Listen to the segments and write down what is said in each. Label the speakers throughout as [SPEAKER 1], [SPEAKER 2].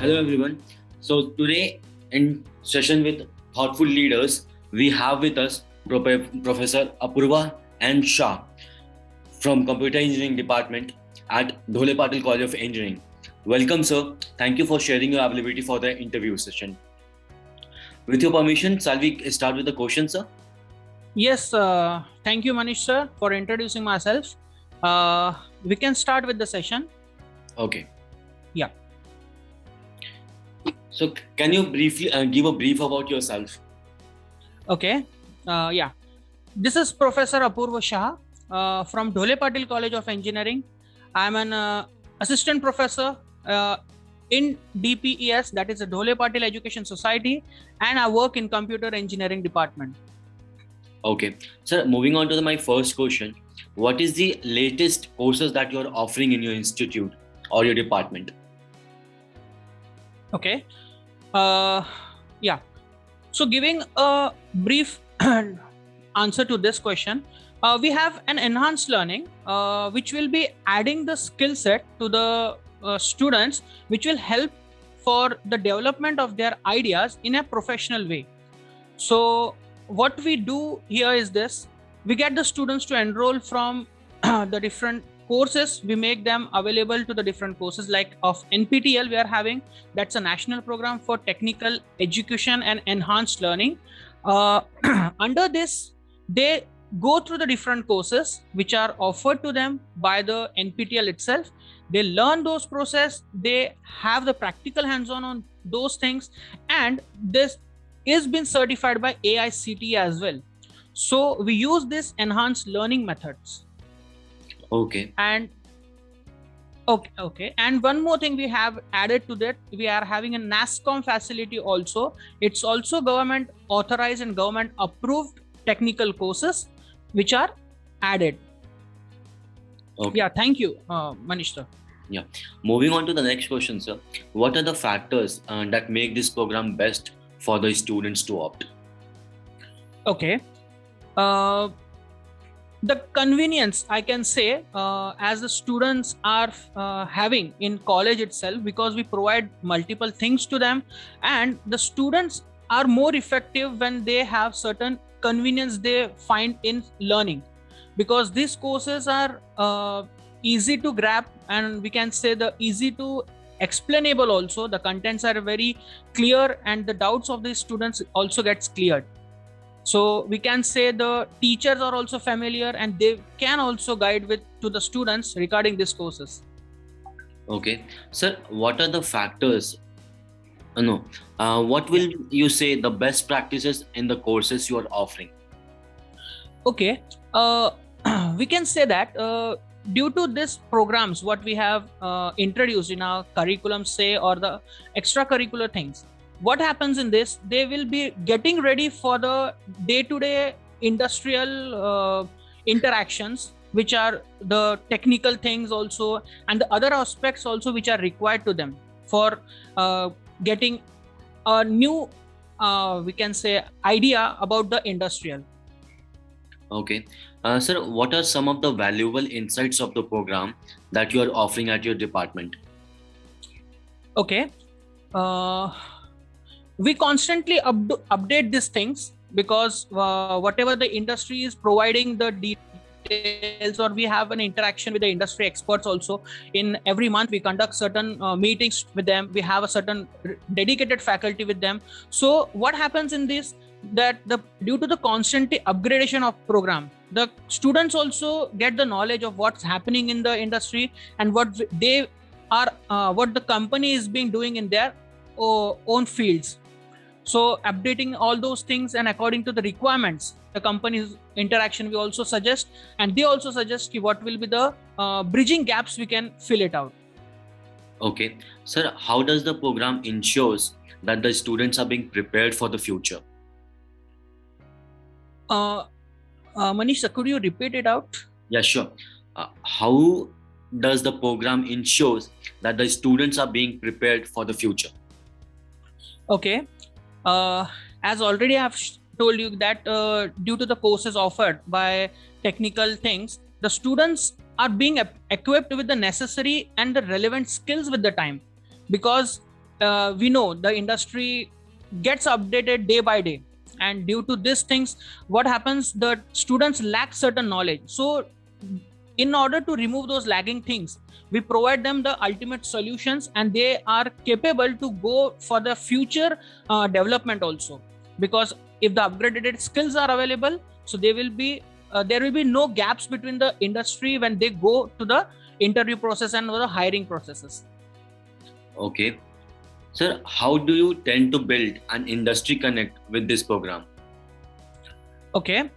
[SPEAKER 1] Hello everyone. So today in session with thoughtful leaders, we have with us Professor Apurva N. Shah from Computer Engineering Department at Dhole Patil College of Engineering. Welcome, sir. Thank you for sharing your availability for the interview session. With your permission, shall we start with the question, sir?
[SPEAKER 2] Yes, thank you, Manish sir, for introducing myself. We can start with the session.
[SPEAKER 1] Okay.
[SPEAKER 2] Yeah.
[SPEAKER 1] So can you briefly give a brief about yourself?
[SPEAKER 2] Okay. This is Professor Apurva Shah from Dhole Patil College of Engineering. I'm an assistant professor in DPES, that is the Dhole Patil Education Society, and I work in Computer Engineering Department.
[SPEAKER 1] Okay. Sir, moving on to my first question. What is the latest courses that you're offering in your institute or your department?
[SPEAKER 2] Okay. So giving a brief answer to this question, we have an enhanced learning which will be adding the skill set to the students, which will help for the development of their ideas in a professional way. So what we do here is this: we get the students to enroll from the different courses. We make them available to the different courses, like of NPTEL we are having, that's a national program for technical education and enhanced learning. Under this, they go through the different courses which are offered to them by the NPTEL itself. They learn those process, they have the practical hands-on on those things, and this is been certified by AICTE as well. So we use this enhanced learning methods.
[SPEAKER 1] Okay.
[SPEAKER 2] And and one more thing we have added to that, we are having a NASCOM facility also. It's also government authorized and government approved technical courses which are added.
[SPEAKER 1] Okay.
[SPEAKER 2] Yeah, thank you, Manish sir.
[SPEAKER 1] Yeah. Moving on to the next question, sir. What are the factors that make this program best for the students to opt?
[SPEAKER 2] Okay. The convenience, I can say, as the students are having in college itself, because we provide multiple things to them, and the students are more effective when they have certain convenience they find in learning, because these courses are easy to grab, and we can say the easy to explainable also. The contents are very clear and the doubts of the students also gets cleared. So we can say the teachers are also familiar and they can also guide to the students regarding these courses.
[SPEAKER 1] Okay. Sir, what are the factors? What will you say the best practices in the courses you are offering?
[SPEAKER 2] Okay. We can say that due to these programs, what we have introduced in our curriculum, say, or the extracurricular things, what happens in this, they will be getting ready for the day-to-day industrial interactions, which are the technical things also, and the other aspects also which are required to them for getting a new we can say idea about the industrial.
[SPEAKER 1] Okay. Sir, what are some of the valuable insights of the program that you are offering at your department?
[SPEAKER 2] Okay. We constantly update these things, because whatever the industry is providing the details, or we have an interaction with the industry experts also. In every month we conduct certain meetings with them, we have a certain dedicated faculty with them. So what happens in this, that due to the constant upgradation of program, the students also get the knowledge of what's happening in the industry and what they are what the company is being doing in their own fields. So updating all those things, and according to the requirements, the company's interaction, we also suggest, and they also suggest what will be the bridging gaps we can fill it out.
[SPEAKER 1] Okay. Sir, how does the program ensures that the students are being prepared for the future?
[SPEAKER 2] Manish, could you repeat it out?
[SPEAKER 1] Yeah, sure. How does the program ensures that the students are being prepared for the future?
[SPEAKER 2] Okay. As already I have told you that due to the courses offered by technical things, the students are being equipped with the necessary and the relevant skills with the time, because we know the industry gets updated day by day, and due to these things, what happens, the students lack certain knowledge. So in order to remove those lagging things, we provide them the ultimate solutions, and they are capable to go for the future development also. Because if the upgraded skills are available, so they will be there will be no gaps between the industry when they go to the interview process and the hiring processes.
[SPEAKER 1] Okay. Sir, how do you tend to build an industry connect with this program?
[SPEAKER 2] Okay.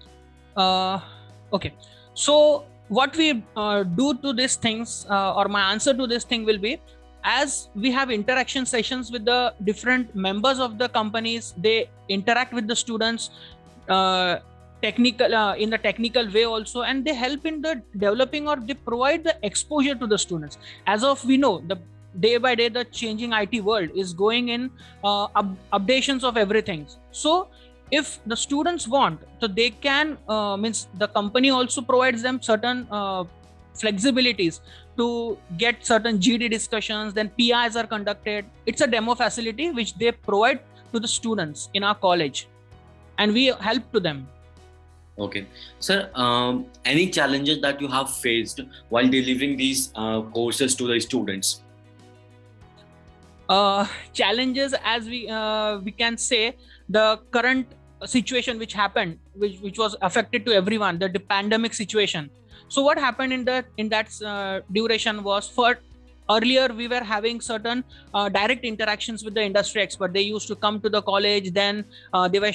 [SPEAKER 2] Okay. So what we do to these things, or my answer to this thing will be, as we have interaction sessions with the different members of the companies, they interact with the students technical in the technical way also, and they help in the developing, or they provide the exposure to the students. As of we know, the day by day the changing IT world is going in updations of everything. So if the students want, so they can means the company also provides them certain flexibilities to get certain GD discussions, then PIs are conducted. It's a demo facility which they provide to the students in our college, and we help to them.
[SPEAKER 1] Okay. Sir, any challenges that you have faced while delivering these courses to the students?
[SPEAKER 2] Challenges, as we can say, the current situation which happened, which was affected to everyone, the pandemic situation. So what happened in that duration was, for earlier we were having certain direct interactions with the industry expert. They used to come to the college, then they were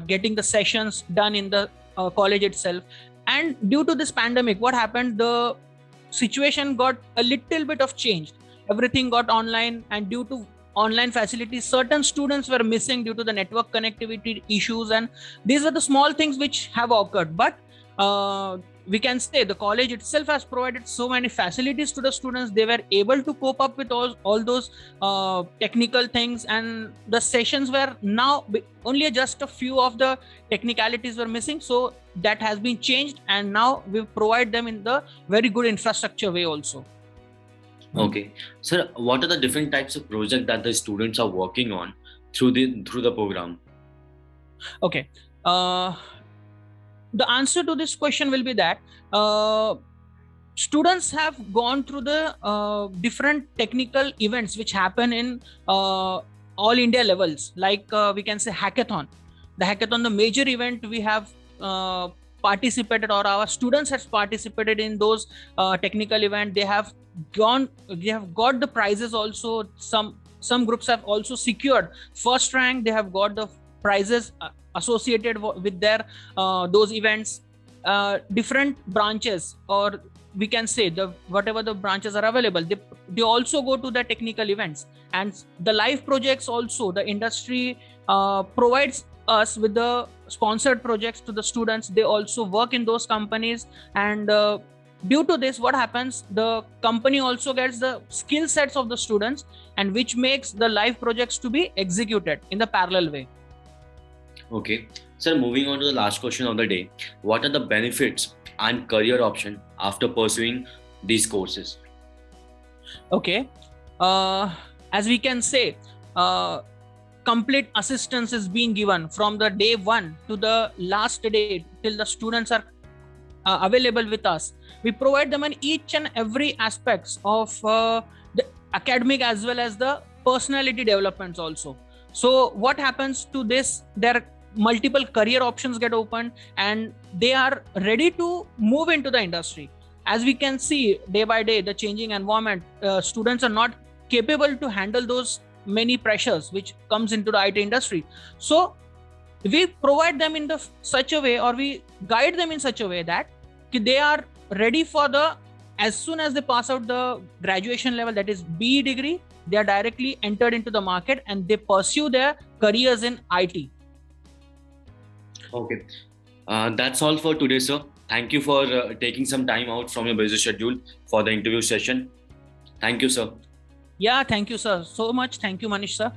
[SPEAKER 2] getting the sessions done in the college itself. And due to this pandemic, what happened, the situation got a little bit of change. Everything got online, and due to online facilities, certain students were missing due to the network connectivity issues, and these are the small things which have occurred. But we can say the college itself has provided so many facilities to the students. They were able to cope up with all those technical things, and the sessions were now only just a few of the technicalities were missing. So that has been changed, and now we provide them in the very good infrastructure way also.
[SPEAKER 1] Okay. Sir, what are the different types of projects that the students are working on through the program?
[SPEAKER 2] Okay. The answer to this question will be that students have gone through the different technical events which happen in all India levels, like we can say hackathon. The hackathon, the major event, we have participated, or our students have participated in those technical event. They have got the prizes also. Some groups have also secured first rank. They have got the prizes associated with their those events. Different branches, or we can say whatever the branches are available, they also go to the technical events. And the live projects also, the industry provides us with the sponsored projects to the students. They also work in those companies, and due to this, what happens, the company also gets the skill sets of the students, and which makes the live projects to be executed in the parallel way.
[SPEAKER 1] Okay. Sir, moving on to the last question of the day, what are the benefits and career option after pursuing these courses?
[SPEAKER 2] Okay. As we can say, complete assistance is being given from the day one to the last day till the students are available with us. We provide them in each and every aspects of the academic as well as the personality developments also. So what happens to this, their multiple career options get opened, and they are ready to move into the industry. As we can see, day by day, the changing environment, students are not capable to handle those many pressures which comes into the IT industry. So we provide them in such a way, or we guide them in such a way that they are ready for as soon as they pass out the graduation level, that is BE degree, they are directly entered into the market, and they pursue their careers in IT.
[SPEAKER 1] Okay. That's all for today, sir. Thank you for taking some time out from your busy schedule for the interview session. Thank you, sir.
[SPEAKER 2] Yeah, thank you, sir. So much. Thank you, Manish, sir.